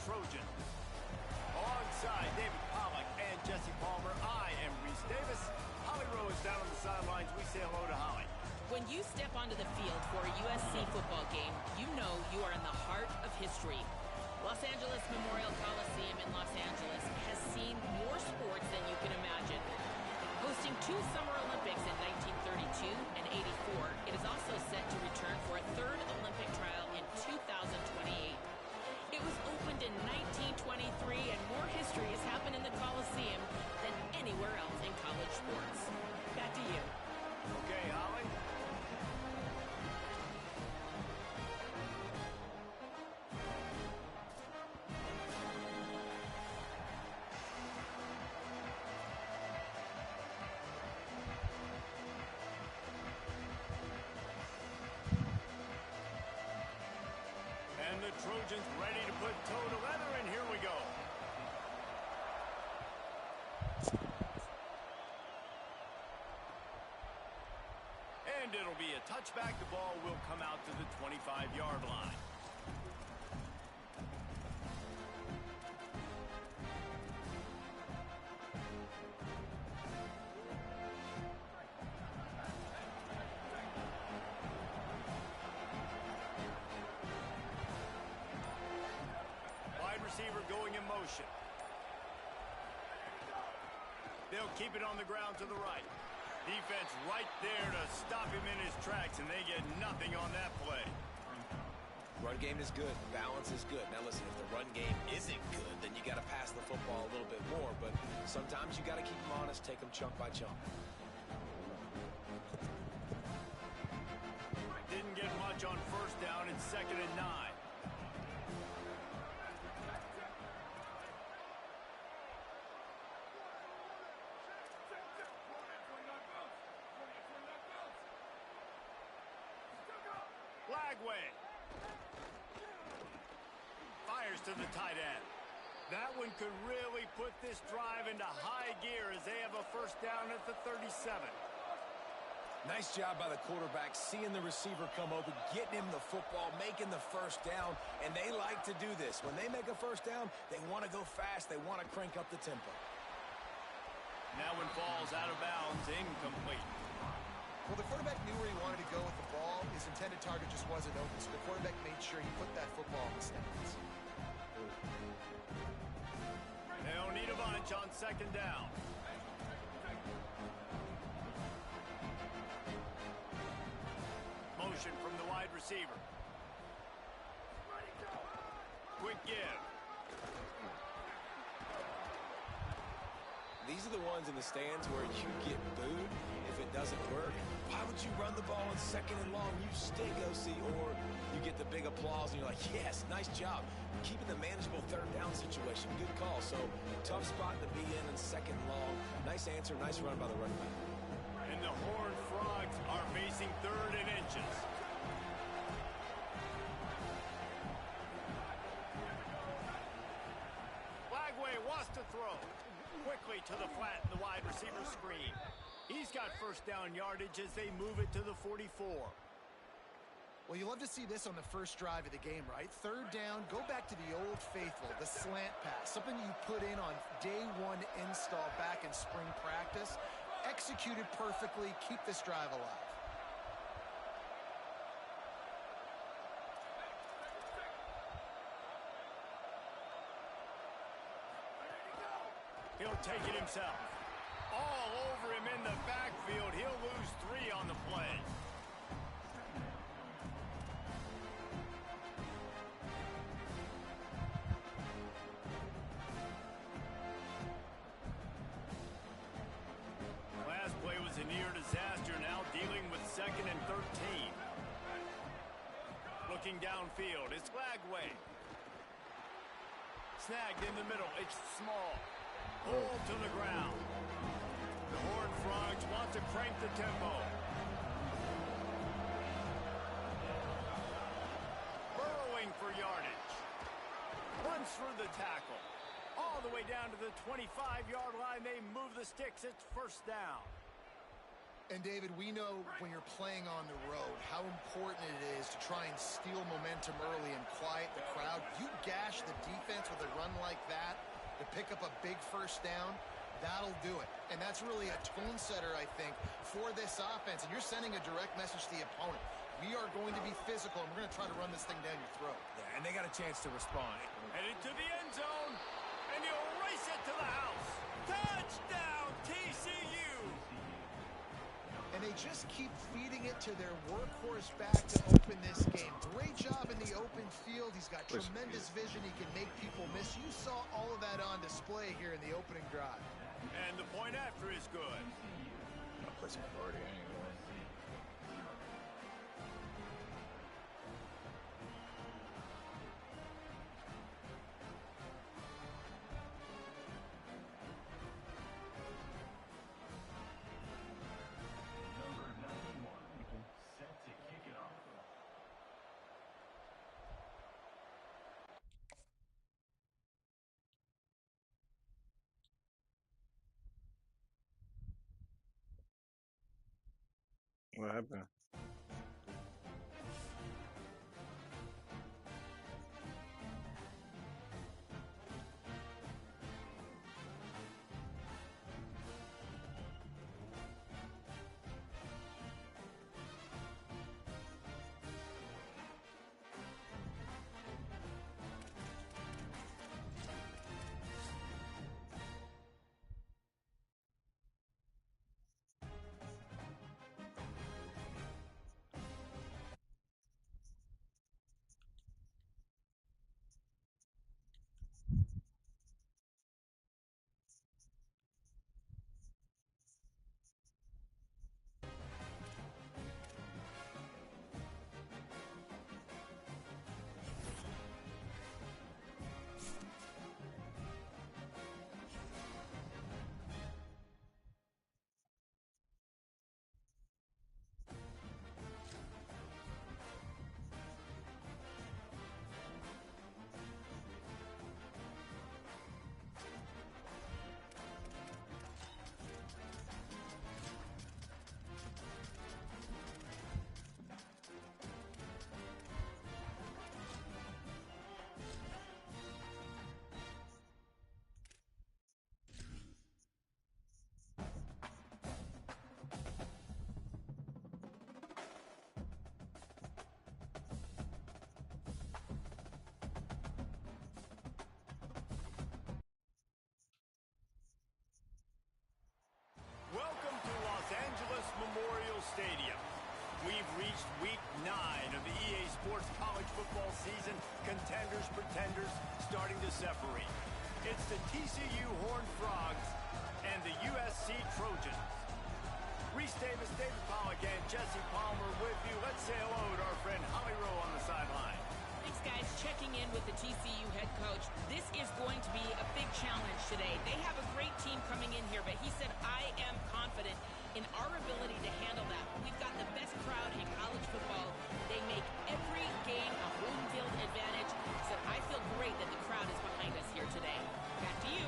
Trojan. Alongside David Pollack and Jesse Palmer, I am Reese Davis. Holly Rowe is down on the sidelines. We say hello to Holly. When you step onto the field for a USC football game, you know you are in the heart of history. Los Angeles Memorial Coliseum in Los Angeles has seen more sports than you can imagine. Hosting 2 Summer Olympics in 1932 and 84, it is also set to return for a 3rd Olympic trial in 2028. It was opened in 1923, and more history has happened in the Coliseum than anywhere else in college sports. Back to you. Okay, Holly. And the Trojans ready to put toe to leather, and here we go. And it'll be a touchback. The ball will come out to the 25-yard line. Wide receiver going in motion. They'll keep it on the ground to the right. Defense right there to stop him in his tracks, and they get nothing on that play. Run game is good. Balance is good. Now listen, if the run game isn't good, then you got to pass the football a little bit more. But sometimes you got to keep them honest, take them chunk by chunk. Didn't get much on first down and 2nd and 9. Lagway fires to the tight end. That one could really put this drive into high gear as they have a first down at the 37. Nice job by the quarterback, seeing the receiver come open, getting him the football, making the first down, and they like to do this. When they make a first down, they want to go fast, they want to crank up the tempo. That one falls out of bounds, incomplete. Well, the quarterback knew where he wanted to go with the ball. His intended target just wasn't open, so the quarterback made sure he put that football in the stands. They'll need a bunch on 2nd down. Motion from the wide receiver. Quick give. These are the ones in the stands where you get booed if it doesn't work. Why would you run the ball on 2nd and long? You stink, OC. Or you get the big applause and you're like, yes, nice job. Keeping the manageable 3rd down situation. Good call. So tough spot to be in 2nd and long. Nice answer, nice run by the running back. And the Horned Frogs are facing 3rd and inches. Lagway wants to throw. Quickly to the flat in the wide receiver screen. He's got first down yardage as they move it to the 44. Well, you love to see this on the first drive of the game, right? 3rd down, go back to the old faithful, the slant pass, something you put in on day 1 install back in spring practice. Executed perfectly, keep this drive alive. He'll take it himself. All over him in the backfield. He'll lose 3 on the play. Last play was a near disaster, now dealing with 2nd and 13. Looking downfield, it's Lagway. Snagged in the middle, it's Small. Pulled to the ground. The Horned Frogs want to crank the tempo. Burrowing for yardage. Runs through the tackle. All the way down to the 25-yard line. They move the sticks. It's first down. And, David, we know when you're playing on the road how important it is to try and steal momentum early and quiet the crowd. You gash the defense with a run like that to pick up a big first down, that'll do it. And that's really a tone setter, I think, for this offense. And you're sending a direct message to the opponent. We are going to be physical, and we're going to try to run this thing down your throat. Yeah, and they got a chance to respond. Headed to the end zone, and he'll race it to the house. Touchdown, TCU! And they just keep feeding it to their workhorse back to open this game. Great job in the open field. He's got tremendous vision. He can make people miss. You saw all of that on display here in the opening drive. And the point after is good. I'll play some party anyway. What happened? Welcome to Los Angeles Memorial Stadium. We've reached week 9 of the EA Sports college football season. Contenders, pretenders, starting to separate. It's the TCU Horned Frogs and the USC Trojans. Reese Davis, David Pollack, and Jesse Palmer with you. Let's say hello to our friend Holly Rowe on the sideline. Thanks, guys. Checking in with the TCU head coach. This is going to be a big challenge today. They have a great team coming in here, but he said, I am confident in our ability to handle that. We've got the best crowd in college football. They make every game a home field advantage. He said, I feel great that the crowd is behind us here today. Back to you.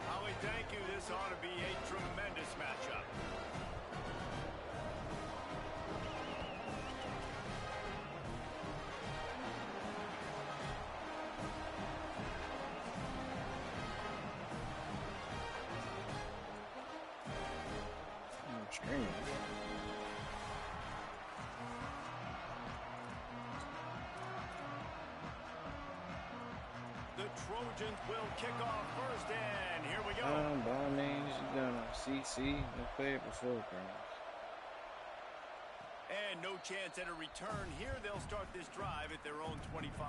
Holly, thank you. This ought to be a tremendous matchup. Streaming. The Trojans will kick off first, and here we go. By all means, you're gonna CC and play it before the grounds. And no chance at a return here. They'll start this drive at their own 25.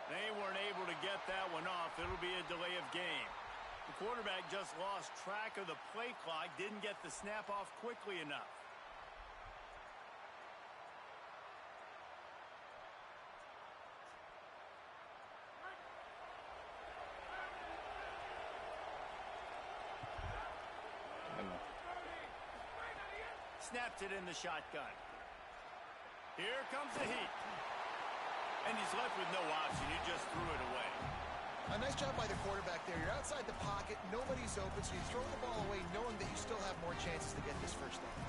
They weren't able to get that one off. It'll be a delay of game. The quarterback just lost track of the play clock, didn't get the snap off quickly enough. snaps it in the shotgun. Here comes the heat. And he's left with no option. He just threw it away. A nice job by the quarterback there. You're outside the pocket, nobody's open, so you throw the ball away knowing that you still have more chances to get this first down.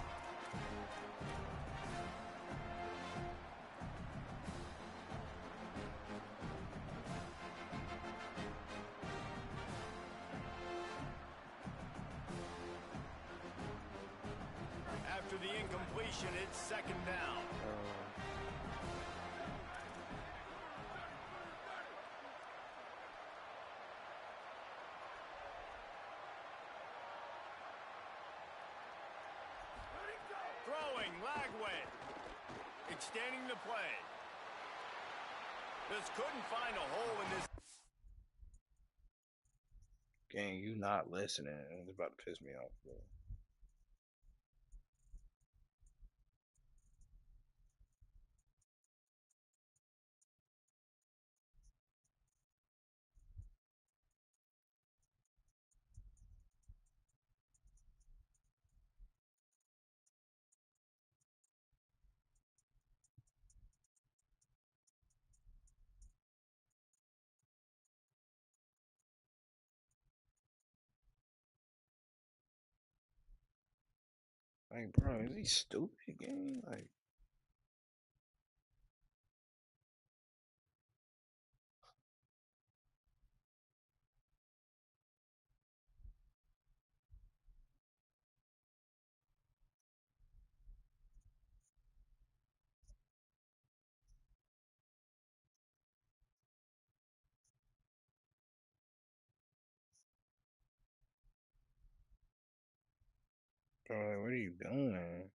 After the incompletion, it's second down. Throwing, Lagway. Extending the play. Just couldn't find a hole in this. Gang, you not listening. It's about to piss me off, bro. Like, bro, is he stupid, gang? Like, bro, like, what are you doing?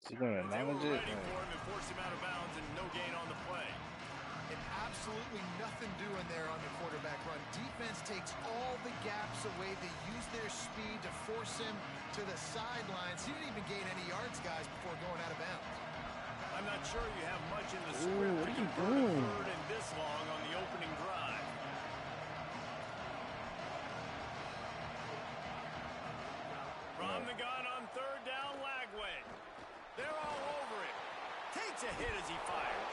Is he gonna They were acknowledge it? ready Like, for him and forced him out of bounds and no gain on the play. And absolutely nothing doing there on the quarterback run. Defense takes all the gaps away. They use their speed to force him to the sidelines. He didn't even gain any yards, guys, before going out of bounds. I'm not sure you have much in the Ooh, script what to are you convert a doing? third and this long on the opening drive. From the gun on third down, Lagway. They're all over it. Takes a hit as he fires.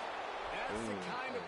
That's the kind of...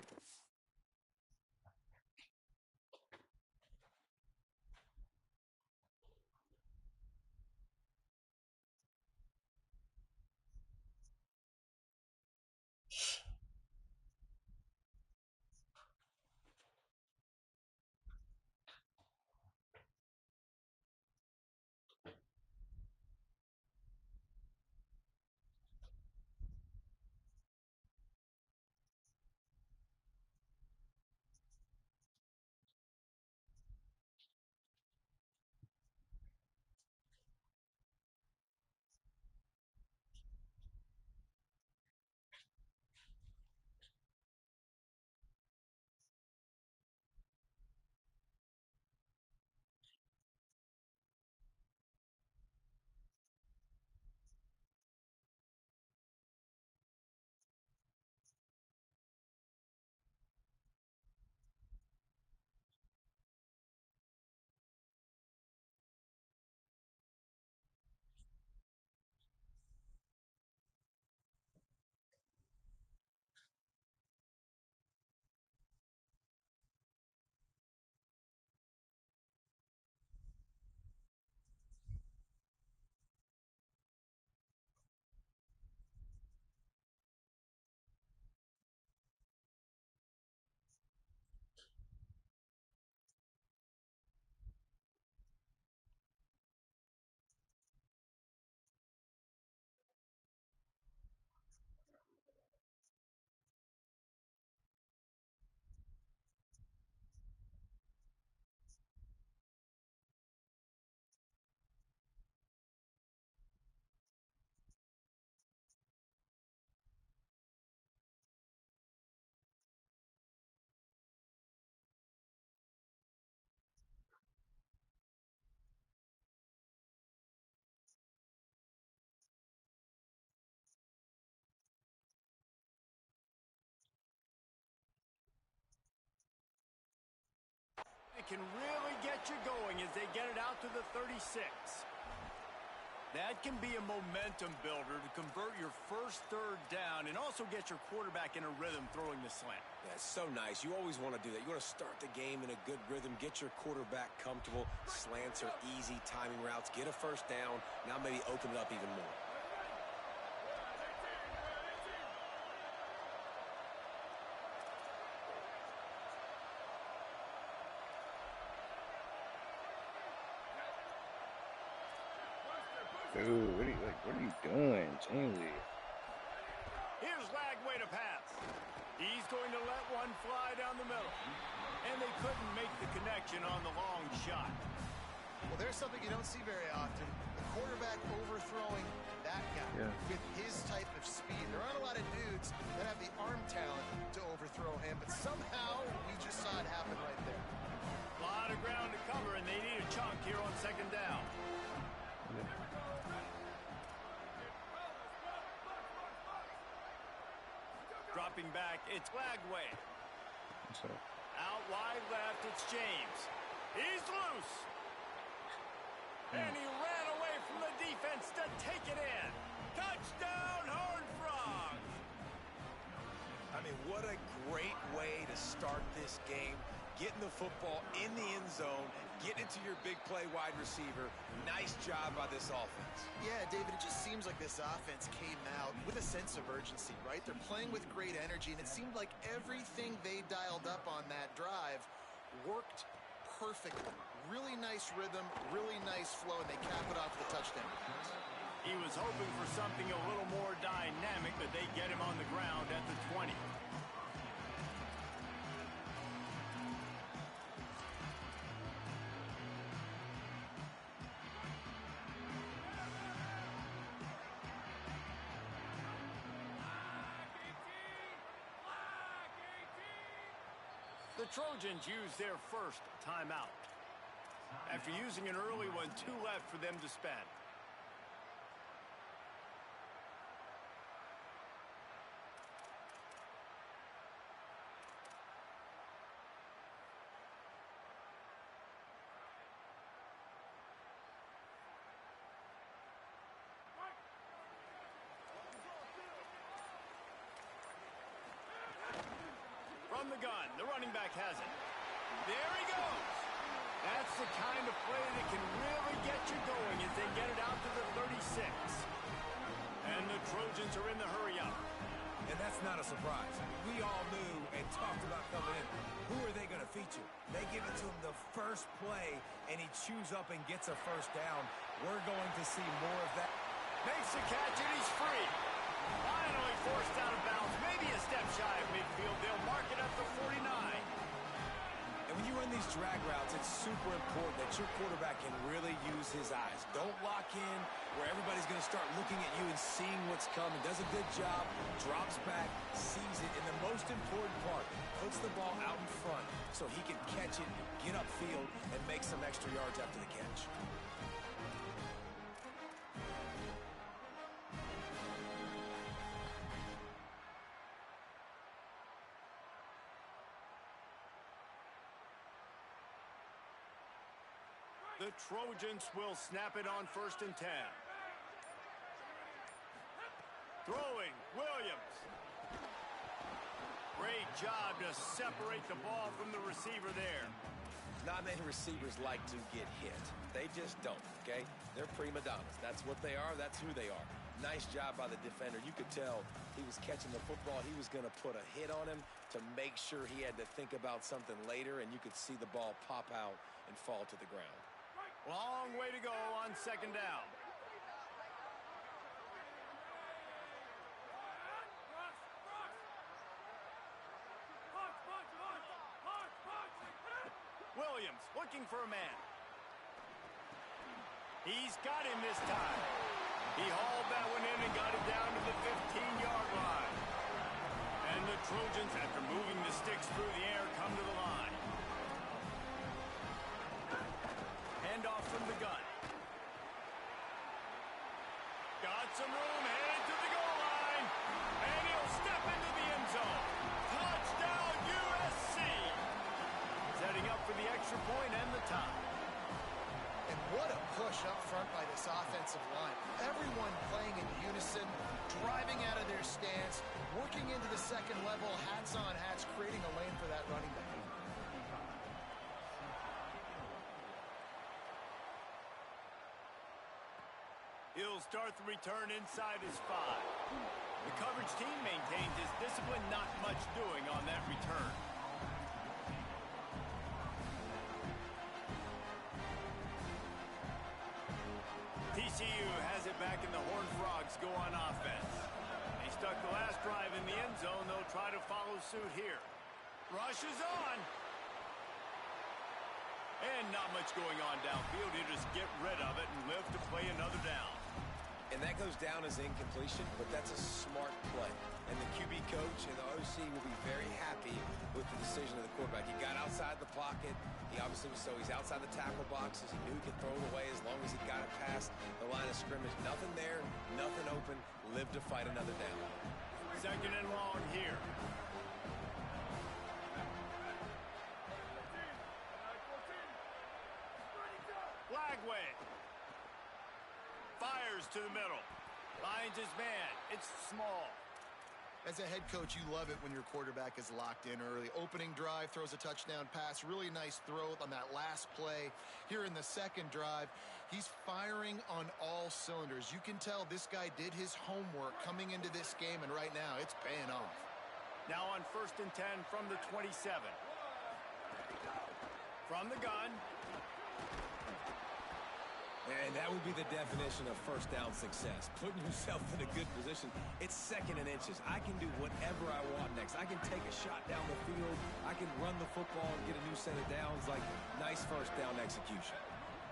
It can really get you going as they get it out to the 36. That can be a momentum builder to convert your first third down and also get your quarterback in a rhythm throwing the slant. That's so nice. You always want to do that. You want to start the game in a good rhythm, get your quarterback comfortable. Slants are easy timing routes. Get a first down. Now maybe open it up even more. Dude, what are you doing, Jamesy? Here's Lagway to pass. He's going to let one fly down the middle. And they couldn't make the connection on the long shot. Well, there's something you don't see very often. The quarterback overthrowing that guy with his type of speed. There aren't a lot of dudes that have the arm talent to overthrow him, but somehow we just saw it happen right there. A lot of ground to cover, and they need a chunk here on second down. Dropping back, it's Lagway. Out wide left, it's James. He's loose. And he ran away from the defense to take it in. Touchdown, Horned Frogs. I mean, what a great way to start this game. Getting the football in the end zone, getting it to your big play wide receiver. Nice job by this offense. Yeah, David, it just seems like this offense came out with a sense of urgency, right? They're playing with great energy, and it seemed like everything they dialed up on that drive worked perfectly. Really nice rhythm, really nice flow, and they cap it off with a touchdown. He was hoping for something a little more dynamic, but they get him on the ground at the 20. The Trojans use their first timeout. After using an early one, 2 left for them to spend. From the gun, the running back has it. There he goes. That's the kind of play that can really get you going as they get it out to the 36. And the Trojans are in the hurry-up. And that's not a surprise. We all knew and talked about coming in. Who are they going to feature? They give it to him the first play, and he chews up and gets a first down. We're going to see more of that. Makes the catch, and he's free. Finally forced out of bounds. Maybe a step shy of midfield. They'll mark it at the 49. And when you run these drag routes, it's super important that your quarterback can really use his eyes. Don't lock in where everybody's going to start looking at you and seeing what's coming. Does a good job, drops back, sees it, and the most important part, puts the ball out in front so he can catch it, get upfield, and make some extra yards after the catch. The Trojans will snap it on 1st and 10. Throwing, Williams. Great job to separate the ball from the receiver there. Not many receivers like to get hit. They just don't, okay? They're prima donnas. That's what they are. That's who they are. Nice job by the defender. You could tell he was catching the football. He was going to put a hit on him to make sure he had to think about something later, and you could see the ball pop out and fall to the ground. Long way to go on 2nd down. Williams looking for a man. He's got him this time. He hauled that one in and got it down to the 15-yard line. And the Trojans, after moving the sticks through the air, come to the line. Handoff from the gun. Got some room, headed to the goal line. And he'll step into the end zone. Touchdown, USC. Setting up for the extra point and the tie. And what a push rush up front by this offensive line. Everyone playing in unison, driving out of their stance, working into the second level, hats on hats, creating a lane for that running back. He'll start the return inside his 5. The coverage team maintains his discipline, not much doing on that return. TCU has it back, and the Horned Frogs go on offense. They stuck the last drive in the end zone. They'll try to follow suit here. Rush is on. And not much going on downfield. You just get rid of it and live to play another down. And that goes down as incompletion, but that's a smart play. And the QB coach and the OC will be very happy with the decision of the quarterback. He got outside the pocket. He obviously was he's outside the tackle boxes. He knew he could throw it away as long as he got it past the line of scrimmage. Nothing there, nothing open. Live to fight another down. Second and long here. Lagway fires to the middle. Finds his man. It's small. As a head coach, you love it when your quarterback is locked in early. Opening drive, throws a touchdown pass. Really nice throw on that last play. Here in the second drive, he's firing on all cylinders. You can tell this guy did his homework coming into this game, and right now it's paying off. Now on 1st and 10 from the 27. From the gun. And that would be the definition of first down success. Putting yourself in a good position. It's second and inches. I can do whatever I want next. I can take a shot down the field. I can run the football and get a new set of downs. Like, nice first down execution.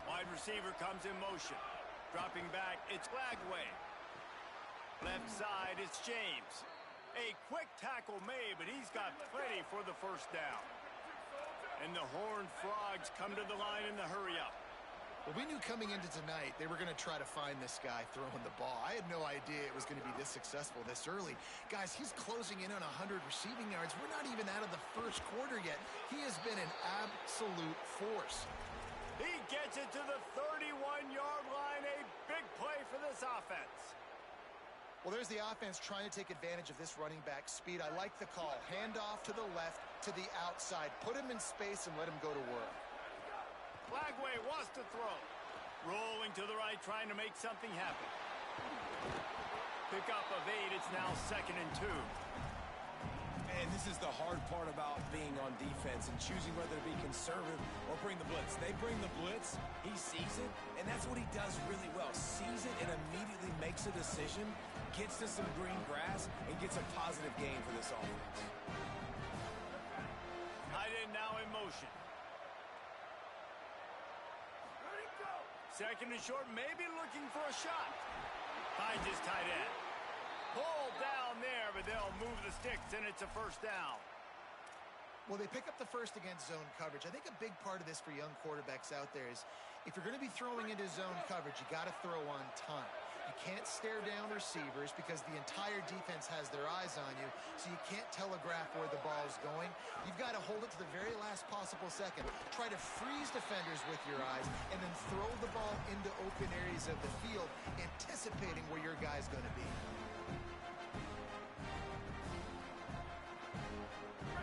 Wide receiver comes in motion. Dropping back, it's Lagway. Left side, it's James. A quick tackle made, but he's got plenty for the first down. And the Horned Frogs come to the line in the hurry-up. Well, we knew coming into tonight they were going to try to find this guy throwing the ball. I had no idea it was going to be this successful this early. Guys, he's closing in on 100 receiving yards. We're not even out of the first quarter yet. He has been an absolute force. He gets it to the 31-yard line. A big play for this offense. Well, there's the offense trying to take advantage of this running back speed. I like the call. Hand off to the left, to the outside. Put him in space and let him go to work. Lagway wants to throw. Rolling to the right, trying to make something happen. Pick up of 8. It's now 2nd and 2. And this is the hard part about being on defense and choosing whether to be conservative or bring the blitz. They bring the blitz, he sees it, and that's what he does really well. Sees it and immediately makes a decision, gets to some green grass, and gets a positive gain for this offense. Tight end now in motion. Second and short, maybe looking for a shot. Finds his tight end. Pulled down there, but they'll move the sticks, and it's a first down. Well, they pick up the first against zone coverage. I think a big part of this for young quarterbacks out there is if you're going to be throwing into zone coverage, you got to throw on time. You can't stare down receivers because the entire defense has their eyes on you, so you can't telegraph where the ball's going. You've got to hold it to the very last possible second. Try to freeze defenders with your eyes, and then throw the ball into open areas of the field, anticipating where your guy's going to be.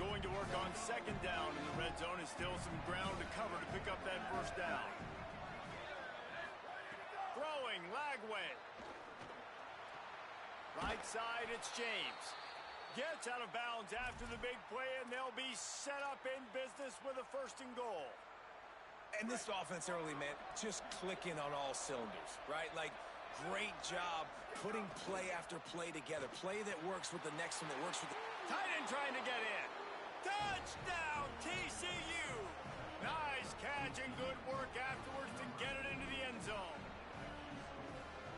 Going to work on 2nd down in the red zone. Is still some ground to cover to pick up that first down. Throwing, Lagway. Right side, it's James. Gets out of bounds after the big play, and they'll be set up in business with a 1st and goal. And this offense early, man, just clicking on all cylinders, right? Like, great job putting play after play together. Play that works with the next one that works with the... Tight end trying to get in. Touchdown, TCU. Nice catch and good work afterwards to get it into the end zone.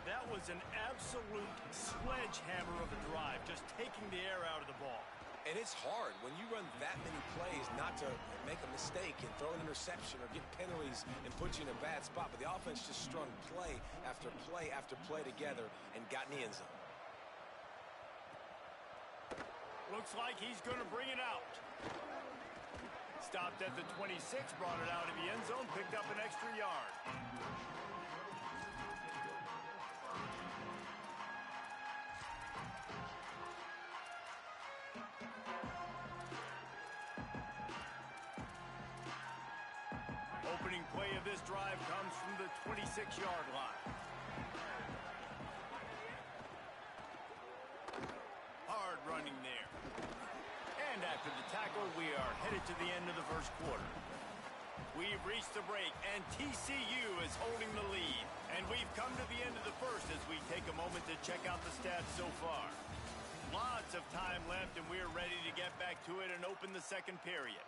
That was an absolute sledgehammer of a drive, just taking the air out of the ball. And it's hard when you run that many plays not to make a mistake and throw an interception or get penalties and put you in a bad spot. But the offense just strung play after play after play together and got in the end zone. Looks like he's going to bring it out. Stopped at the 26, brought it out of the end zone, picked up an extra yard. Opening play of this drive comes from the 26-yard line. Hard running there. And after the tackle, we are headed to the end of the first quarter. We've reached the break, and TCU is holding the lead. And we've come to the end of the first as we take a moment to check out the stats so far. Lots of time left, and we're ready to get back to it and open the second period.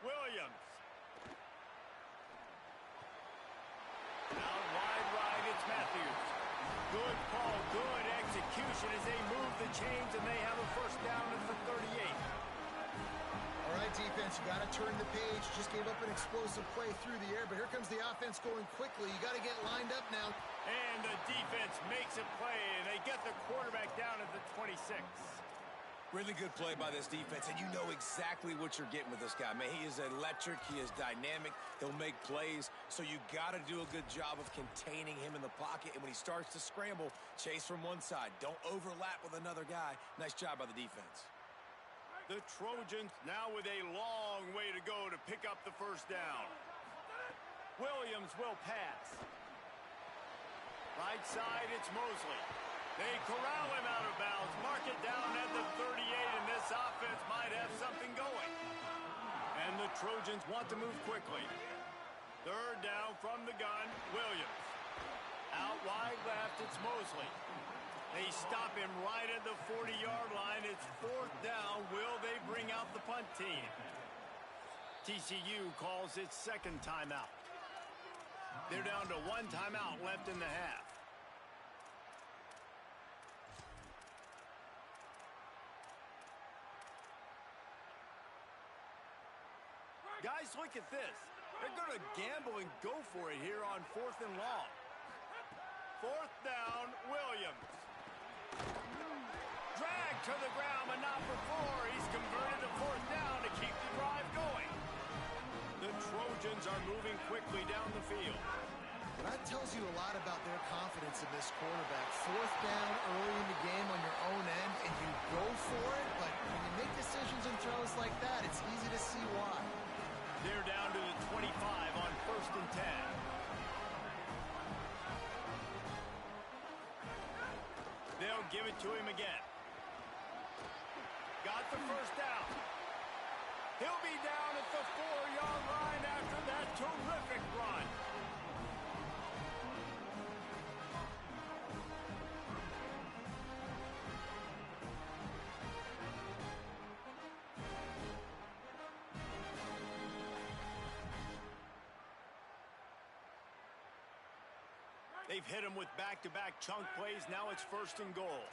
Williams. Out wide right, it's Matthews. Good call, good execution as they move the chains, and they have a first down at the 38. All right, defense, you got to turn the page. Just gave up an explosive play through the air, but here comes the offense going quickly. You got to get lined up now. And the defense makes a play, and they get the quarterback down at the 26. Really good play by this defense, and you know exactly what you're getting with this guy. Man, he is electric. He is dynamic. He'll make plays, so you got to do a good job of containing him in the pocket. And when he starts to scramble, chase from one side. Don't overlap with another guy. Nice job by the defense. The Trojans now with a long way to go to pick up the first down. Williams will pass. Right side, it's Mosley. They corral him out of bounds, mark it down at the 38, and this offense might have something going. And the Trojans want to move quickly. Third down from the gun, Williams. Out wide left, it's Mosley. They stop him right at the 40-yard line. It's fourth down. Will they bring out the punt team? TCU calls its second timeout. They're down to one timeout left in the half. Guys, look at this. They're going to gamble and go for it here on 4th and long. Fourth down, Williams. Drag to the ground, but not before. He's converted to fourth down to keep the drive going. The Trojans are moving quickly down the field. That tells you a lot about their confidence in this quarterback. Fourth down early in the game on your own end, and you go for it, but when you make decisions and throws like that, it's easy to see why. They're down to the 25 on 1st and 10. They'll give it to him again. Got the first down. He'll be down at the 4-yard line after that terrific run. They've hit him with back-to-back chunk plays. Now it's 1st and goal.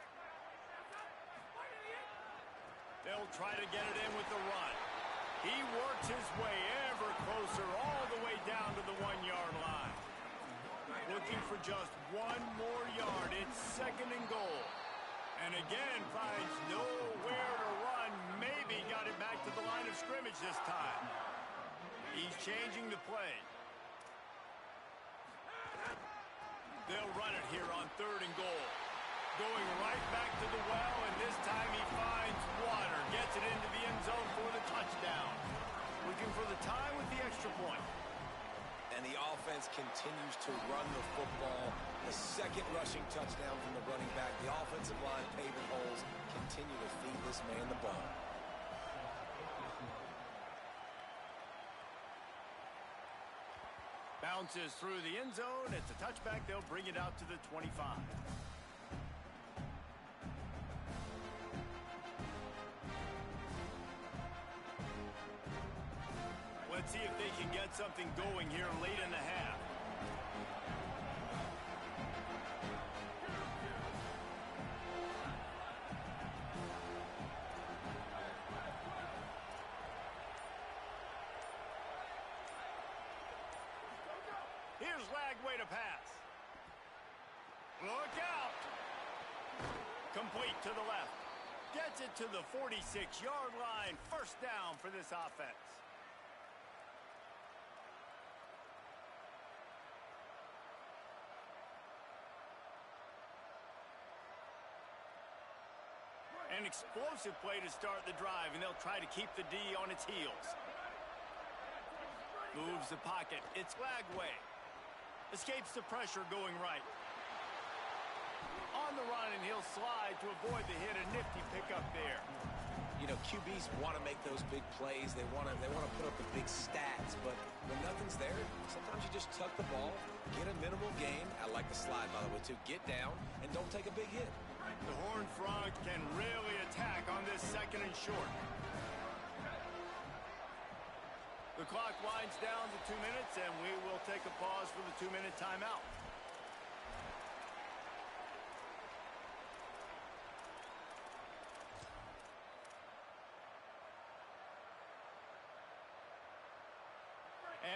They'll try to get it in with the run. He works his way ever closer all the way down to the 1-yard line. Looking for just one more yard. It's 2nd and goal. And again finds nowhere to run. Maybe got it back to the line of scrimmage this time. He's changing the play. They'll run it here on 3rd and goal. Going right back to the well, and this time he finds water. Gets it into the end zone for the touchdown. Looking for the tie with the extra point. And the offense continues to run the football. The second rushing touchdown from the running back. The offensive line paving holes. Continue to feed this man the ball. Bounces through the end zone. It's a touchback. They'll bring it out to the 25. Let's see if they can get something going here late in the half. Here's Lagway to pass. Look out! Complete to the left. Gets it to the 46-yard line. First down for this offense. An explosive play to start the drive, and they'll try to keep the D on its heels. Moves the pocket. It's Lagway. Escapes the pressure going right. On the run, and he'll slide to avoid the hit. A nifty pickup there. You know, QBs want to make those big plays. They want to put up the big stats. But when nothing's there, sometimes you just tuck the ball, get a minimal gain. I like the slide, by the way, too. Get down and don't take a big hit. The Horned Frogs can really attack on this second and short. The clock winds down to 2 minutes, and we will take a pause for the 2-minute timeout.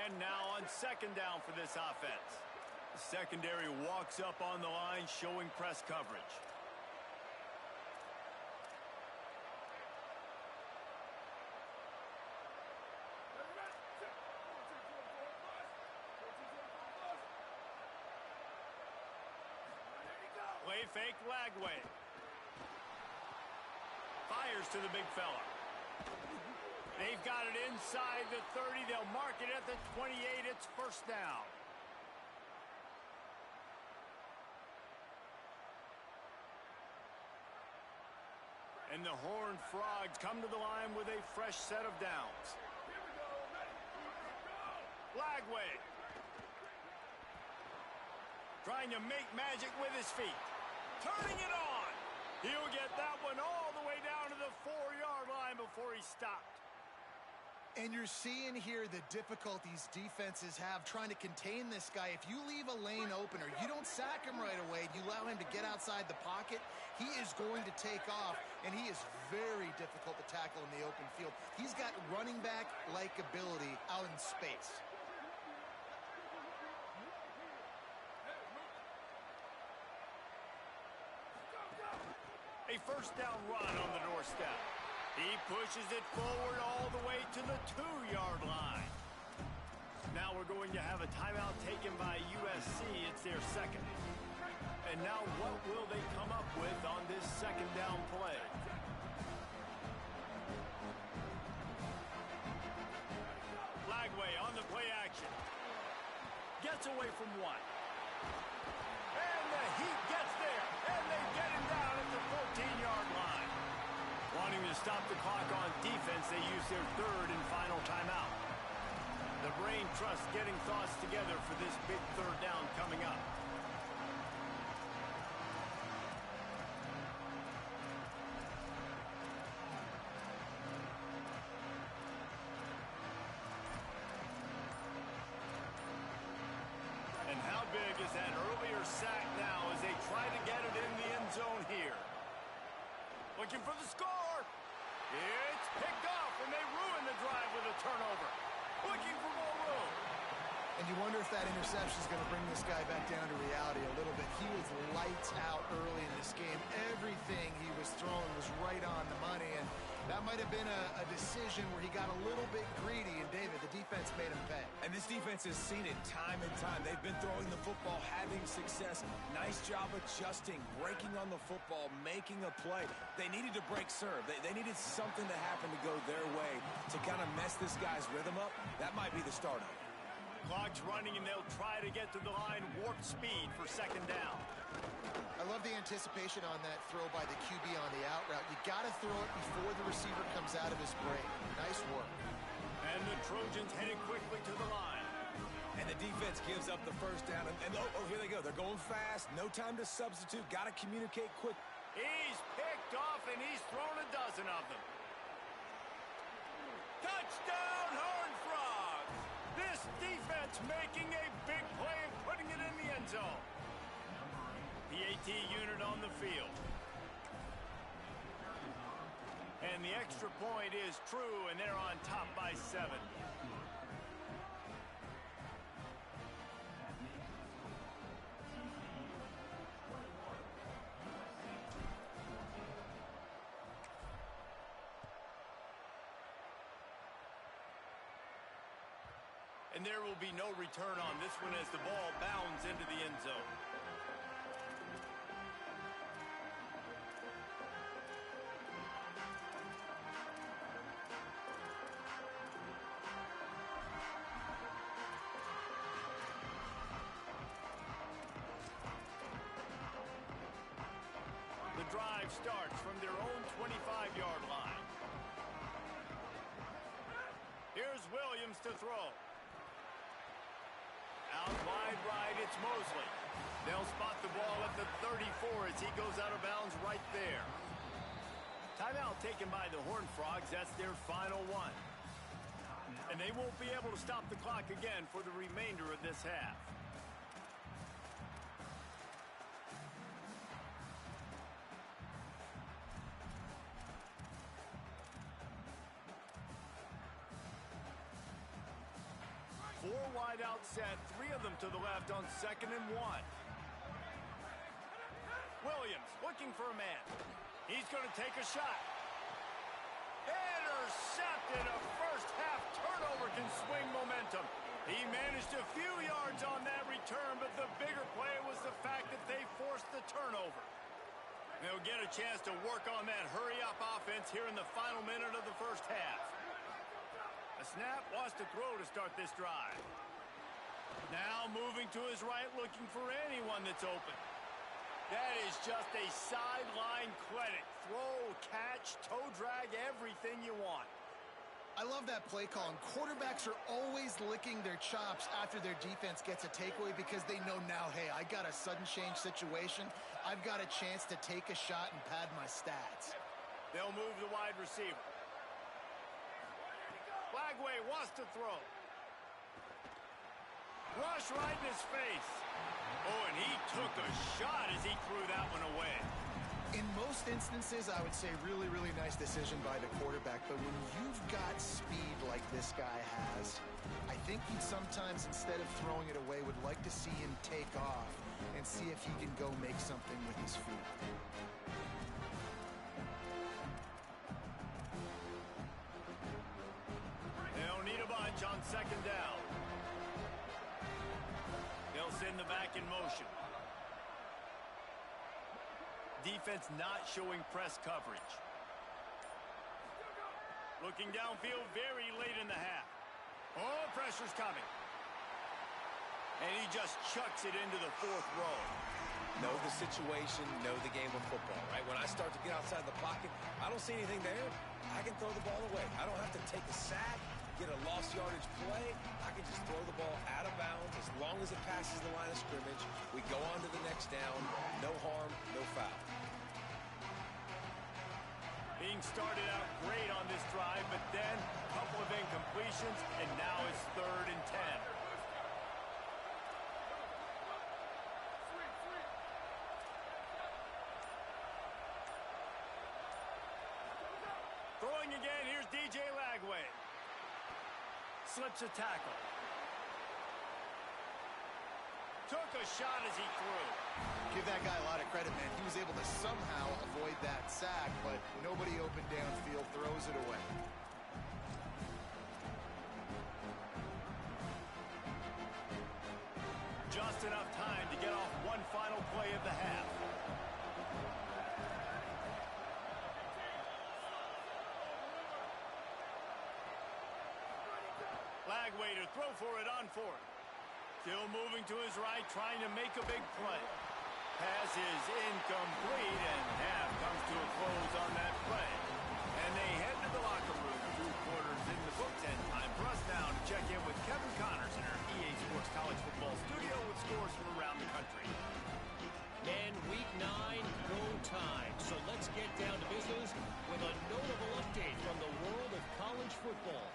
And now on second down for this offense. The secondary walks up on the line, showing press coverage. Play fake Lagway. Fires to the big fella. They've got it inside the 30. They'll mark it at the 28. It's first down. And the Horned Frogs come to the line with a fresh set of downs. Lagway. Trying to make magic with his feet. Turning it on. He'll get that one all the way down to the 4-yard line before he stopped. And you're seeing here the difficulties defenses have trying to contain this guy. If you leave a lane open or you don't sack him right away, you allow him to get outside the pocket, he is going to take off, and he is very difficult to tackle in the open field. He's got running back-like ability out in space. A first down run on the doorstep. He pushes it forward all the way to the 2-yard line. Now we're going to have a timeout taken by USC. It's their second. And now what will they come up with on this second down play? Lagway on the play action. Gets away from one. And the Heat gets there. And they get him down at the 14-yard line. Wanting to stop the clock on defense, they use their third and final timeout. The brain trust getting thoughts together for this big third down coming up. And how big is that earlier sack now as they try to get it in the end zone here? Looking for the score. It's picked off, and they ruin the drive with a turnover. Looking for more room. And you wonder if that interception is going to bring this guy back down to reality a little bit. He was lights out early in this game. Everything he was throwing was right on the money, and that might have been a decision where he got a little bit greedy, and David, the defense made him pay. And this defense has seen it time and time. They've been throwing the football, having success. Nice job adjusting, breaking on the football, making a play. They needed to break serve. They needed something to happen to go their way to kind of mess this guy's rhythm up. That might be the start of it. Clock's running, and they'll try to get to the line warp speed for second down. I love the anticipation on that throw by the QB on the out route. You got to throw it before the receiver comes out of his break. Nice work. And the Trojans heading quickly to the line. And the defense gives up the first down. And here they go. They're going fast. No time to substitute. Got to communicate quick. He's picked off, and he's thrown a dozen of them. Touchdown, Horned Frogs! This defense making a big play and putting it in the end zone. The AT unit on the field. And the extra point is true, and they're on top by 7. And there will be no return on this one as the ball bounds into the end zone. The drive starts from their own 25-yard line. Here's Williams to throw. Out wide right, it's Mosley. They'll spot the ball at the 34 as he goes out of bounds right there. Timeout taken by the Horned Frogs. That's their final one. And they won't be able to stop the clock again for the remainder of this half. Four wide out set, three of them to the left on 2nd and 1. Williams looking for a man. He's going to take a shot. Intercepted. A first half turnover can swing momentum. He managed a few yards on that return, but the bigger play was the fact that they forced the turnover. They'll get a chance to work on that hurry-up offense here in the final minute of the first half. A snap, wants to throw to start this drive. Now moving to his right, looking for anyone that's open. That is just a sideline clinic. Throw, catch, toe drag, everything you want. I love that play call. And quarterbacks are always licking their chops after their defense gets a takeaway because they know now, hey, I got a sudden change situation. I've got a chance to take a shot and pad my stats. They'll move the wide receiver. Lagway wants to throw. Rush right in his face. Oh, and he took a shot as he threw that one away. In most instances, I would say really, really nice decision by the quarterback. But when you've got speed like this guy has, I think he sometimes, instead of throwing it away, would like to see him take off and see if he can go make something with his feet. They'll need a bunch on 2nd down. They'll send the back in motion. Defense not showing press coverage. Looking downfield very late in the half. Oh, pressure's coming. And he just chucks it into the 4th row. Know the situation, know the game of football, right? When I start to get outside the pocket, I don't see anything there. I can throw the ball away. I don't have to take a sack, get a lost yardage play. I can just throw the ball out of bounds as long as it passes the line of scrimmage. We go on to the next down. No harm, no foul. Being started out great on this drive, but then a couple of incompletions, and now it's 3rd and 10. Throwing again, here's DJ Lagway. Slips a tackle. Took a shot as he threw. Give that guy a lot of credit, man. He was able to somehow avoid that sack, but nobody open downfield, throws it away. Just enough time to get off one final play of the half. Lagway to throw for it on 4th. Still moving to his right, trying to make a big play. Pass is incomplete, and half comes to a close on that play. And they head to the locker room. 2 quarters in the books, and time for us now to check in with Kevin Connors in our EA Sports College Football studio with scores from around the country. And week 9, go time. So let's get down to business with a notable update from the world of college football.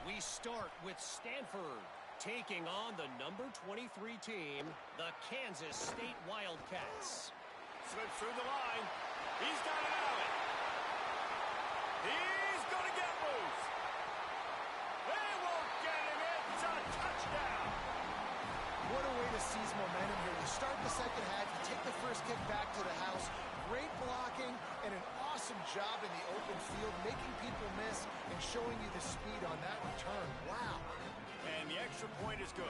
We start with Stanford taking on the number 23 team, the Kansas State Wildcats. Slips through the line. He's got it out. He's going to get loose. They won't get him. It's a touchdown. What a way to seize momentum here. You start the second half, you take the first kick back to the house. Great blocking and an awesome job in the open field, making people miss and showing you the speed on that return. Wow. And the extra extra point is good.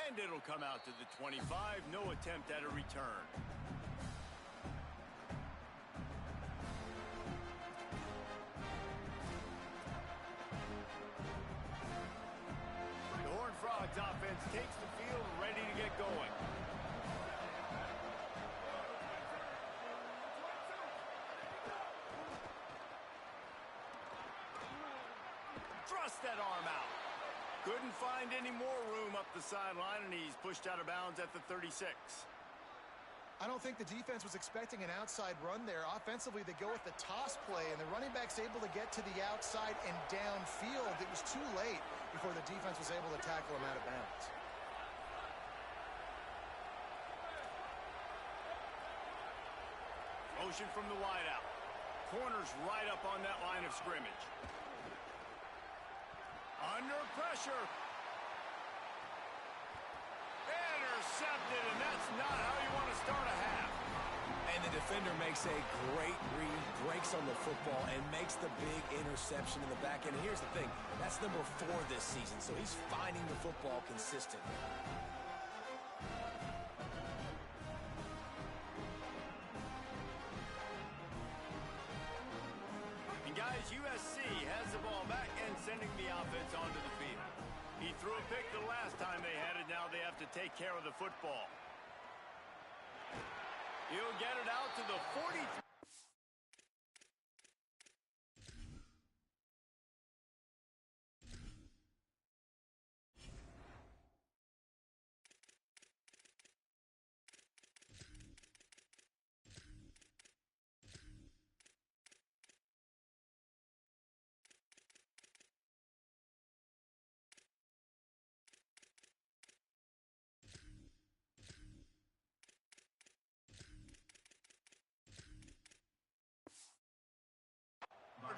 And it'll come out to the 25. No attempt at a return. The Horned Frogs offense takes the field, ready to get going. Thrust that arm out. Couldn't find any more room up the sideline, and he's pushed out of bounds at the 36. I don't think the defense was expecting an outside run there. Offensively, they go with the toss play, and the running back's able to get to the outside and downfield. It was too late before the defense was able to tackle him out of bounds. Motion from the wideout. Corner's right up on that line of scrimmage. Under pressure. Intercepted, and that's not how you want to start a half. And the defender makes a great read, breaks on the football, and makes the big interception in the back end. And here's the thing, that's number 4 this season, so he's finding the football consistently. And guys, USC has the ball back and sending the offense onto the field. He threw a pick the last time they had it. Now they have to take care of the football. He'll get it out to the 43.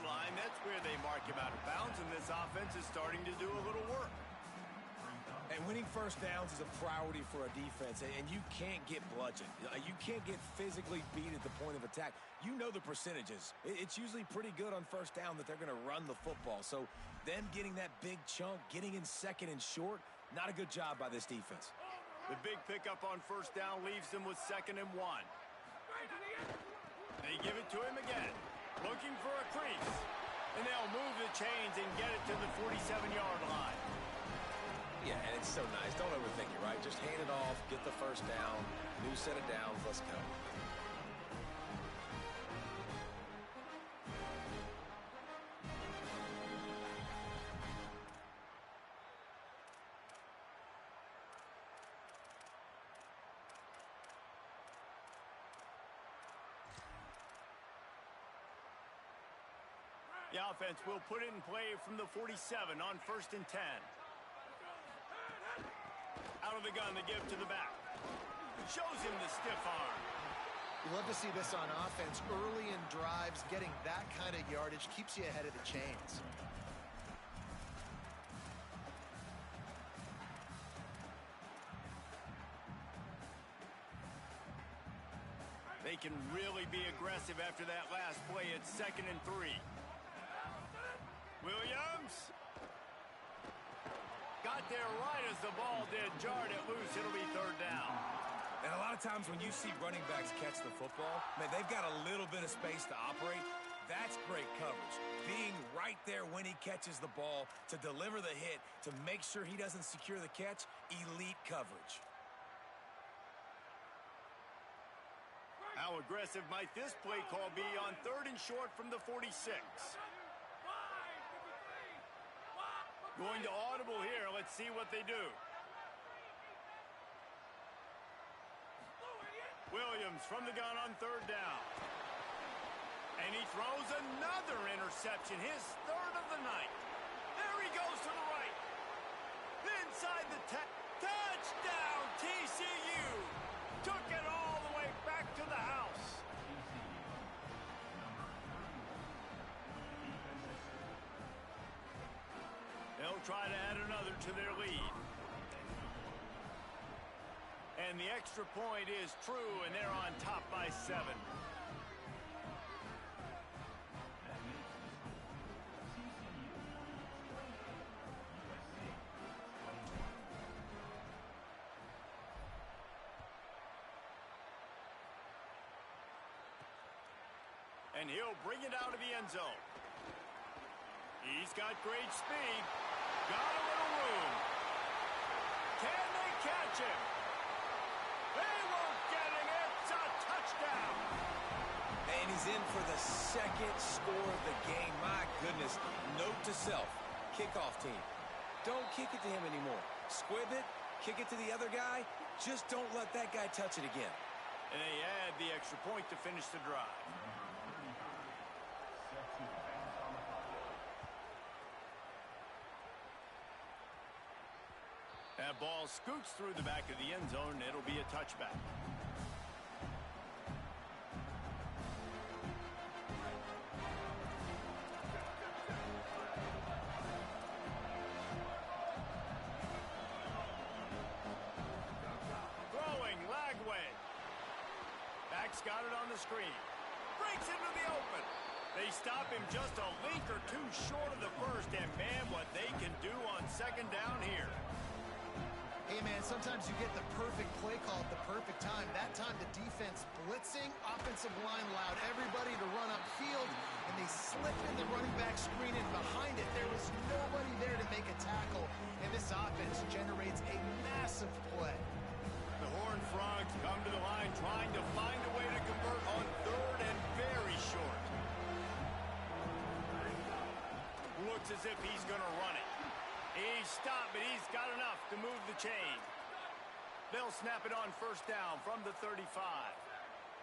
Line, that's where they mark him out of bounds, and this offense is starting to do a little work. And winning first downs is a priority for a defense, and you can't get bludgeoned. You can't get physically beat at the point of attack. You know the percentages. It's usually pretty good on first down that they're going to run the football. So them getting that big chunk, getting in second and short, not a good job by this defense. The big pickup on first down leaves them with 2nd and 1. They give it to him again. Looking for a crease. And they'll move the chains and get it to the 47-yard line. Yeah, and it's so nice. Don't overthink it, right? Just hand it off, get the first down, new set of downs, let's go. The offense will put it in play from the 47 on 1st and 10. Out of the gun, they give to the back. Shows him the stiff arm. You love to see this on offense. Early in drives, getting that kind of yardage keeps you ahead of the chains. They can really be aggressive after that last play. It's 2nd and 3. Williams got there right as the ball did. Jarred it loose. It'll be 3rd down. And a lot of times when you see running backs catch the football, man, they've got a little bit of space to operate. That's great coverage. Being right there when he catches the ball to deliver the hit, to make sure he doesn't secure the catch, elite coverage. How aggressive might this play call be on 3rd and short from the 46? Going to audible here. Let's see what they do. Williams from the gun on 3rd down. And he throws another interception, his 3rd of the night. There he goes to the right. Inside the touchdown, TCU. Took it all the way back to the house. They'll try to add another to their lead. And And the extra point is true, and they're on top by 7. And he'll bring it out of the end zone. He's got great speed. Got a little room. Can they catch him? They won't get him. It's a touchdown. And he's in for the second score of the game. My goodness. Note to self. Kickoff team. Don't kick it to him anymore. Squib it. Kick it to the other guy. Just don't let that guy touch it again. And they add the extra point to finish the drive. That ball scoots through the back of the end zone. It'll be a touchback. Throwing Lagway. Back's got it on the screen. Breaks into the open. They stop him just a link or two short of the first. And man, what they can do on second down here. Hey, man, sometimes you get the perfect play call at the perfect time. That time, the defense blitzing, offensive line allowed everybody to run upfield, and they slipped in the running back screen, and behind it, there was nobody there to make a tackle, and this offense generates a massive play. The Horned Frogs come to the line trying to find a way to convert on third and very short. Looks as if he's going to run it. He's stopped, but he's got enough to move the chain. They'll snap it on first down from the 35.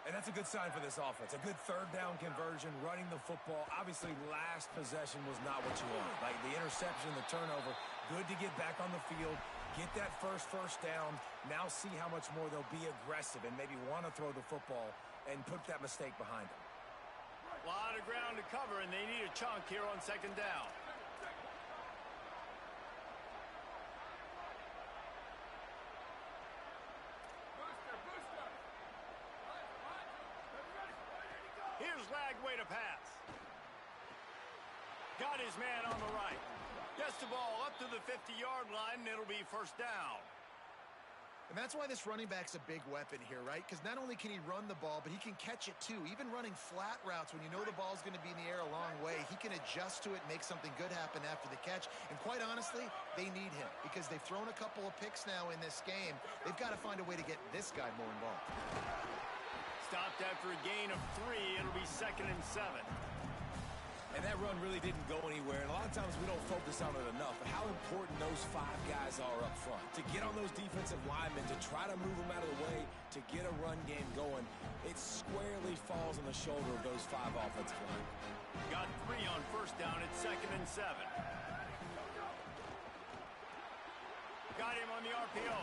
And that's a good sign for this offense. A good third down conversion, running the football. Obviously, last possession was not what you want. Like the interception, the turnover. Good to get back on the field, get that first down. Now see how much more they'll be aggressive and maybe want to throw the football and put that mistake behind them. A lot of ground to cover, and they need a chunk here on second down. Here's Lagway to pass. Got his man on the right. Gets the ball up to the 50-yard line, and it'll be first down. And that's why this running back's a big weapon here, right? Because not only can he run the ball, but he can catch it too. Even running flat routes when you know the ball's going to be in the air a long way, he can adjust to it, make something good happen after the catch. And quite honestly, they need him because they've thrown a couple of picks now in this game. They've got to find a way to get this guy more involved. Stopped after a gain of 3. It'll be 2nd and 7. And that run really didn't go anywhere. And a lot of times we don't focus on it enough. But how important those 5 guys are up front. To get on those defensive linemen, to try to move them out of the way, to get a run game going, it squarely falls on the shoulder of those 5 offensive linemen. Got 3 on first down at 2nd and 7. Got him on the RPO.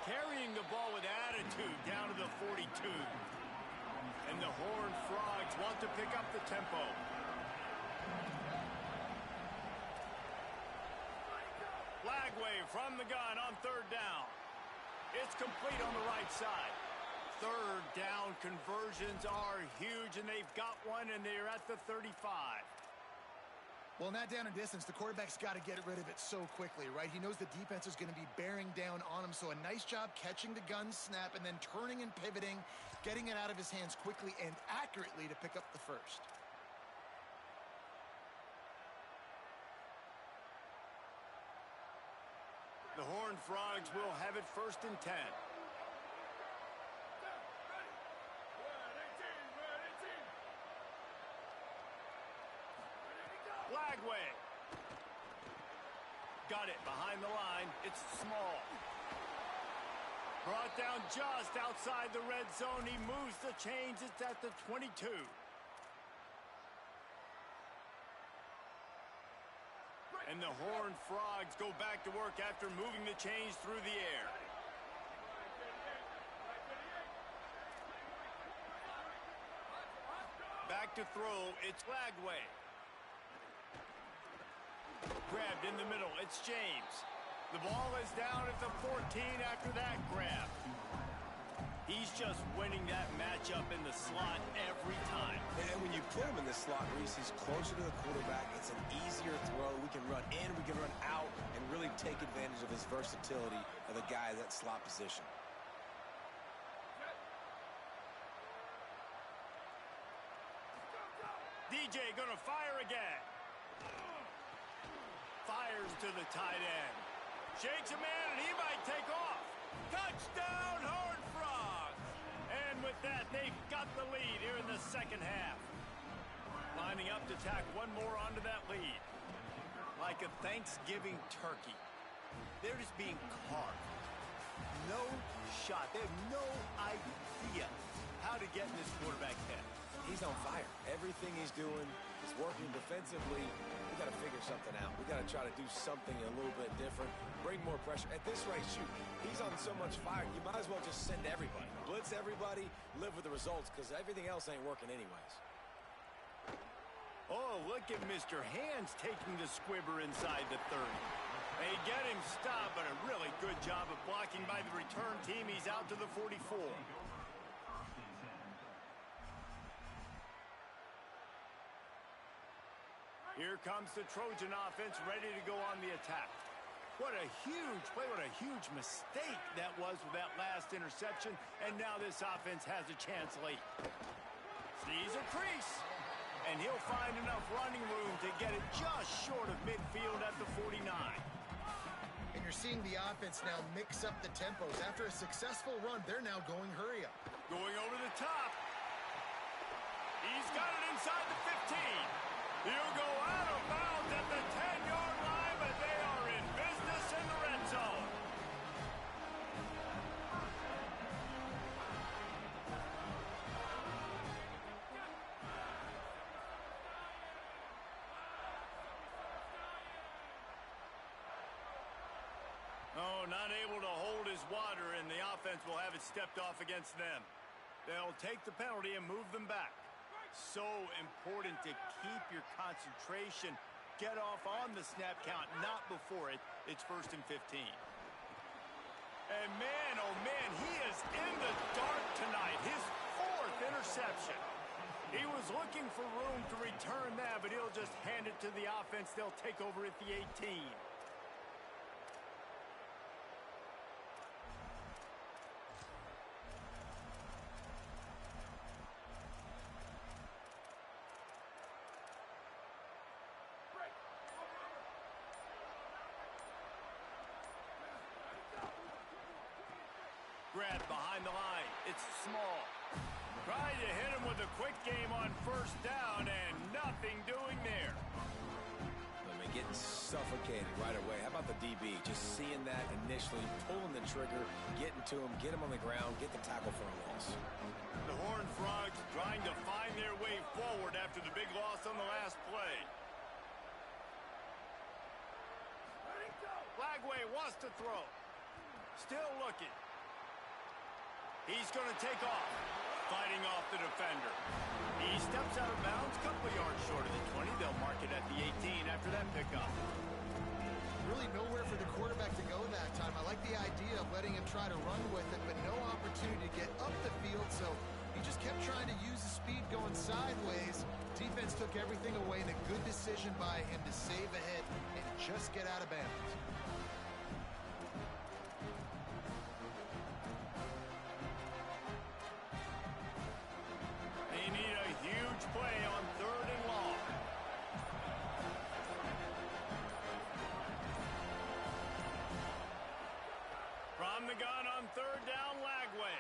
Carrying the ball with attitude down to the 42. And the Horned Frogs want to pick up the tempo. Lagway from the gun on third down. It's complete on the right side. Third down conversions are huge, and they've got one, and they're at the 35. Well, in that down and distance, the quarterback's got to get rid of it so quickly, right? He knows the defense is going to be bearing down on him, so a nice job catching the gun snap and then turning and pivoting, getting it out of his hands quickly and accurately to pick up the first. The Horned Frogs will have it 1st and 10. Lagway. Got it behind the line. It's small. Brought down just outside the red zone. He moves the chains. It's at the 22. And the Horned Frogs go back to work after moving the chains through the air. Back to throw. It's Lagway. Grabbed in the middle. It's James. The ball is down at the 14 after that grab. just winning that matchup in the slot every time. And when you put him in the slot, Reese, he's closer to the quarterback. It's an easier throw. We can run in, we can run out, and really take advantage of his versatility of the guy in that slot position. DJ gonna fire again. Fires to the tight end. Shakes a man, and he might take off. Touchdown, Horned Frogs! And with that, they've got the lead here in the second half. Lining up to tack one more onto that lead. Like a Thanksgiving turkey. They're just being carved. No shot. They have no idea how to get in this quarterback's head. He's on fire. Everything he's doing is working defensively. We got to figure something out. We got to try to do something a little bit different. Bring more pressure. At this rate, shoot, he's on so much fire, you might as well just send everybody. Blitz everybody, live with the results, because everything else ain't working anyways. Oh, look at Mr. Hands taking the squibber inside the 30. They get him stopped, but a really good job of blocking by the return team. He's out to the 44. Here comes the Trojan offense ready to go on the attack. What a huge play, what a huge mistake that was with that last interception. And now this offense has a chance late. Sees a crease. And he'll find enough running room to get it just short of midfield at the 49. And you're seeing the offense now mix up the tempos. After a successful run, they're now going hurry up. Going over the top. He's got it inside the 15. He'll go out of bounds at the 10-yard line, but they are in business in the red zone. Oh, not able to hold his water, and the offense will have it stepped off against them. They'll take the penalty and move them back. So important to keep your concentration. Get off on the snap count, not before it. It's 1st and 15. And man, oh man, he is in the dark tonight. His 4th interception. He was looking for room to return that, but he'll just hand it to the offense. They'll take over at the 18. Grab behind the line. It's small. Trying to hit him with a quick game on 1st down, and nothing doing there. I mean, getting suffocated right away. How about the DB? Just seeing that initially, pulling the trigger, getting to him, get him on the ground, get the tackle for a loss. The Horned Frogs trying to find their way forward after the big loss on the last play. Lagway wants to throw. Still looking. He's going to take off, fighting off the defender. He steps out of bounds, couple of yards short of the 20. They'll mark it at the 18 after that pickup. Really nowhere for the quarterback to go that time. I like the idea of letting him try to run with it, but no opportunity to get up the field, so he just kept trying to use the speed going sideways. Defense took everything away, and a good decision by him to save a hit and just get out of bounds. Play on 3rd and long. From the gun on 3rd down, Lagway.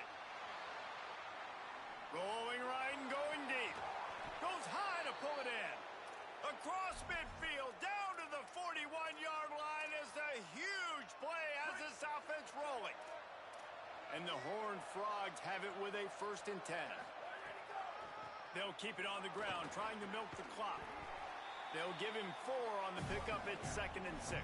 Rolling right and going deep. Goes high to pull it in. Across midfield, down to the 41-yard line is the huge play as this offense rolling. And the Horned Frogs have it with a 1st and 10. They'll keep it on the ground, trying to milk the clock. They'll give him 4 on the pickup at 2nd and 6.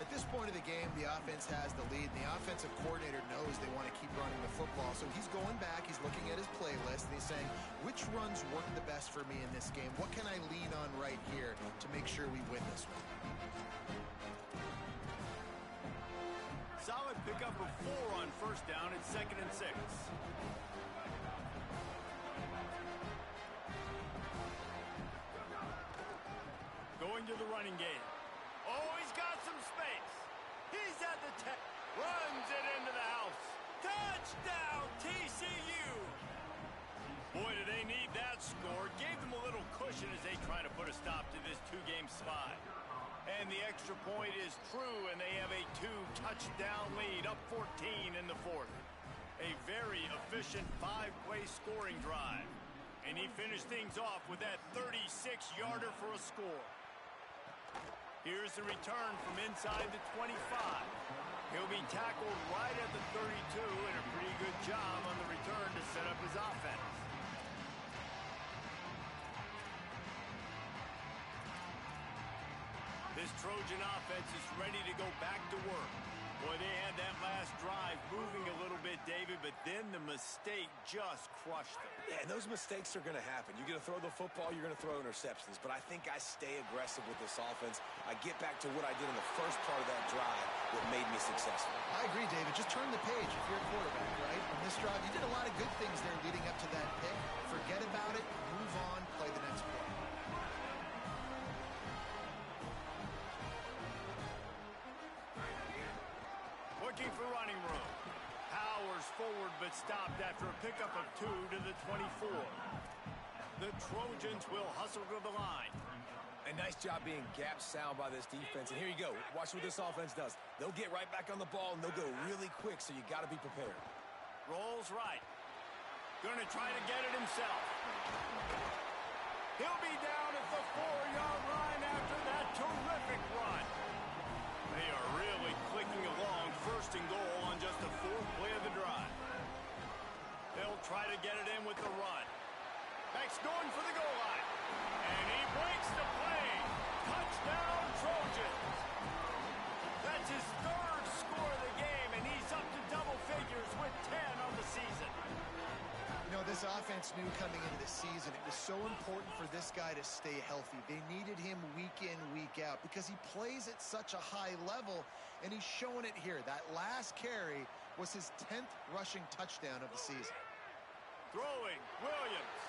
At this point of the game, the offense has the lead. The offensive coordinator knows they want to keep running the football. So he's going back, he's looking at his playlist, and he's saying, which runs work the best for me in this game? What can I lean on right here to make sure we win this one? Solid pickup of 4 on first down. It's 2nd and 6. Going to the running game. Oh, he's got some space. He's at the 10. Runs it into the house. Touchdown, TCU. Boy, do they need that score. Gave them a little cushion as they try to put a stop to this two-game slide. And the extra point is true, and they have a 2-touchdown lead, up 14 in the 4th. A very efficient 5-play scoring drive. And he finished things off with that 36-yarder for a score. Here's the return from inside the 25. He'll be tackled right at the 32, and a pretty good job on the return to set up his offense. This Trojan offense is ready to go back to work. Boy, they had that last drive moving a little bit, David, but then the mistake just crushed them. Yeah, and those mistakes are going to happen. You're going to throw the football, you're going to throw interceptions. But I think I stay aggressive with this offense. I get back to what I did in the first part of that drive that made me successful. I agree, David. Just turn the page if you're a quarterback, right? On this drive, you did a lot of good things there leading up to that pick. Forget about it, move on, play the next play. Looking for running room. Powers forward but stopped after a pickup of 2 to the 24. The Trojans will hustle to the line. A nice job being gap sound by this defense. And here you go. Watch what this offense does. They'll get right back on the ball, and they'll go really quick, so you got to be prepared. Rolls right. Gonna try to get it himself. He'll be down at the 4-yard line after that terrific run. They are really clicking along, 1st and goal on just the 4th play of the drive. They'll try to get it in with the run. Max going for the goal line. And he breaks the play. Touchdown, Trojans. That's his 3rd score of the game, and he's up to double figures with 10 on the season. You know, this offense knew coming into the season it was so important for this guy to stay healthy. They needed him week in, week out because he plays at such a high level, and he's showing it here. That last carry was his 10th rushing touchdown of the season. Throwing, Williams.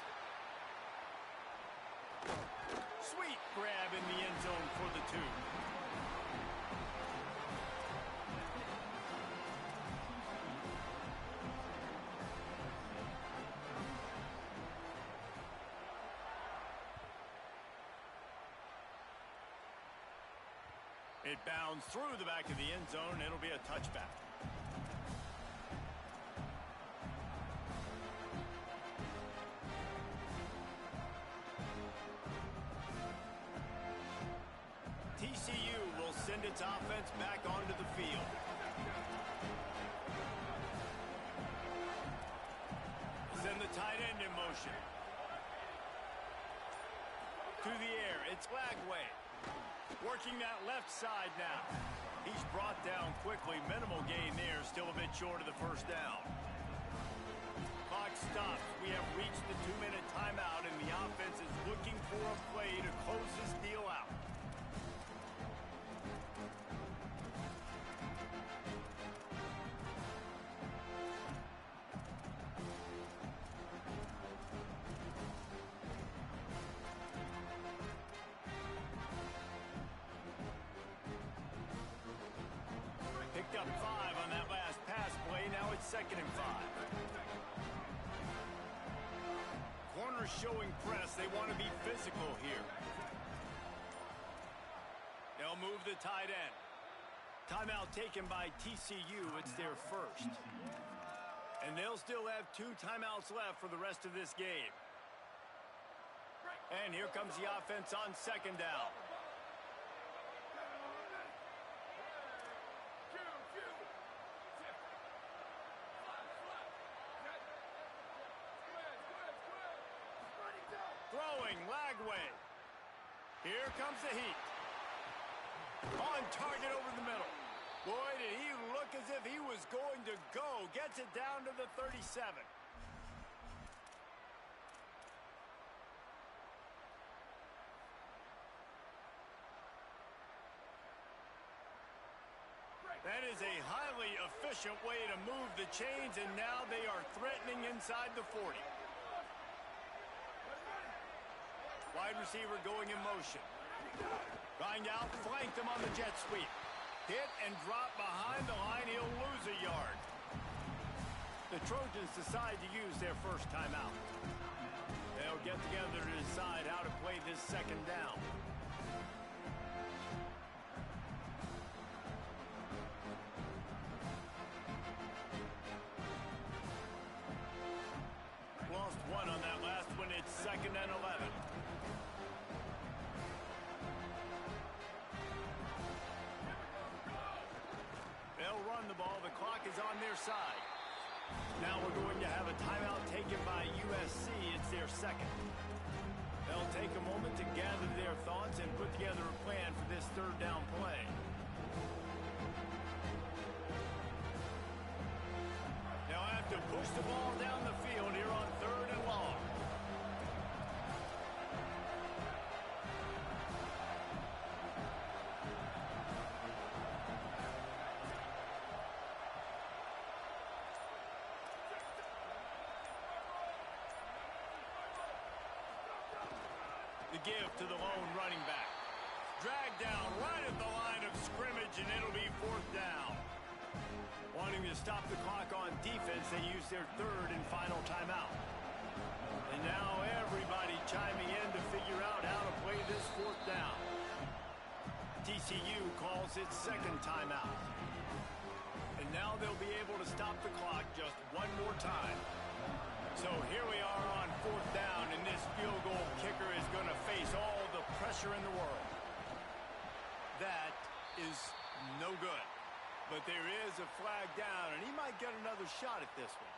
Sweet grab in the end zone for the 2. It bounds through the back of the end zone. It'll be a touchback. TCU will send its offense back onto the field. Send the tight end in motion. To the air, it's Lagway. Working that left side now. He's brought down quickly. Minimal gain there. Still a bit short of the 1st down. Clock stops. We have reached the 2-minute timeout, and the offense is looking for a play to close this deal out. Picked up 5 on that last pass play. Now it's 2nd and 5. Corners showing press. They want to be physical here. They'll move the tight end. Timeout taken by TCU. It's their 1st. And they'll still have 2 timeouts left for the rest of this game. And here comes the offense on 2nd down. Throwing, Lagway. Here comes the heat. On target over the middle. Boy, did he look as if he was going to go. Gets it down to the 37. That is a highly efficient way to move the chains, and now they are threatening inside the 40. Wide receiver going in motion. Trying to outflank them on the jet sweep. Hit and drop behind the line. He'll lose a yard. The Trojans decide to use their first timeout. They'll get together to decide how to play this second down. Lost one on that last one. It's 2nd and 11. They'll run the ball. The clock is on their side. Now we're going to have a timeout taken by USC. It's their second. They'll take a moment to gather their thoughts and put together a plan for this third down play. They'll have to push the ball down the field here on 3rd and long. The give to the lone running back. Dragged down right at the line of scrimmage, and it'll be 4th down. Wanting to stop the clock on defense, they use their 3rd and final timeout. And now everybody chiming in to figure out how to play this 4th down. TCU calls its 2nd timeout. And now they'll be able to stop the clock just one more time. So here we are on 4th down, and this field goal kicker is going to face all the pressure in the world. That is no good. But there is a flag down, and he might get another shot at this one.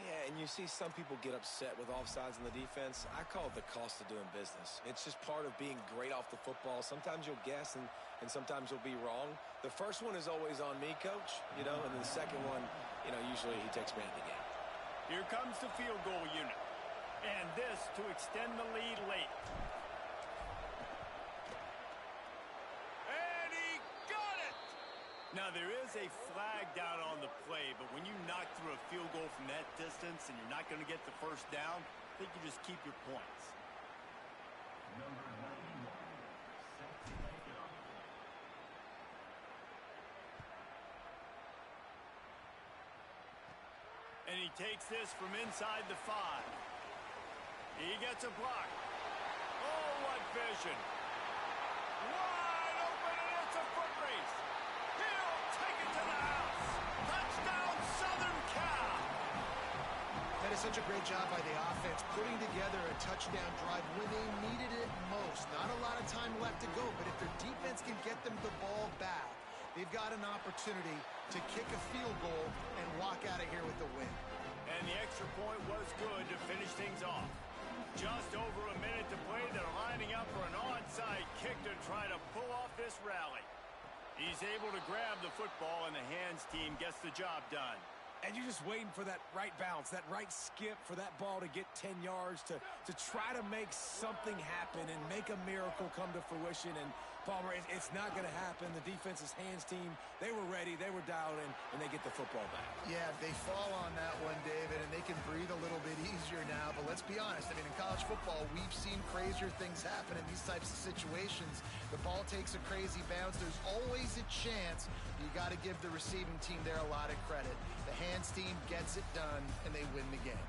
Yeah, and you see some people get upset with offsides in the defense. I call it the cost of doing business. It's just part of being great off the football. Sometimes you'll guess, and sometimes you'll be wrong. The first one is always on me, Coach, and then the second one, usually he takes me out of the game. Here comes the field goal unit. And this to extend the lead late. And he got it! Now, there is a flag down on the play, but when you knock through a field goal from that distance and you're not going to get the first down, I think you just keep your points. And he takes this from inside the 5. He gets a block. Oh, what vision. Wide open, and it's a foot race. He'll take it to the house. Touchdown, Southern Cal. That is such a great job by the offense, putting together a touchdown drive when they needed it most. Not a lot of time left to go, but if their defense can get them the ball back, they've got an opportunity to kick a field goal and walk out of here with the win. And the extra point was good to finish things off. Just over a minute to play. They're lining up for an onside kick to try to pull off this rally. He's able to grab the football, and the hands team gets the job done. And you're just waiting for that right bounce, that right skip for that ball to get 10 yards to try to make something happen and make a miracle come to fruition. And Palmer, it's not going to happen. The defense's hands team, they were ready, they were dialed in, and they get the football back. Yeah, they fall on that one, David, and they can breathe a little bit easier now. But let's be honest, in college football, we've seen crazier things happen in these types of situations. The ball takes a crazy bounce. There's always a chance. You got to give the receiving team there a lot of credit. The hands team gets it done, and they win the game.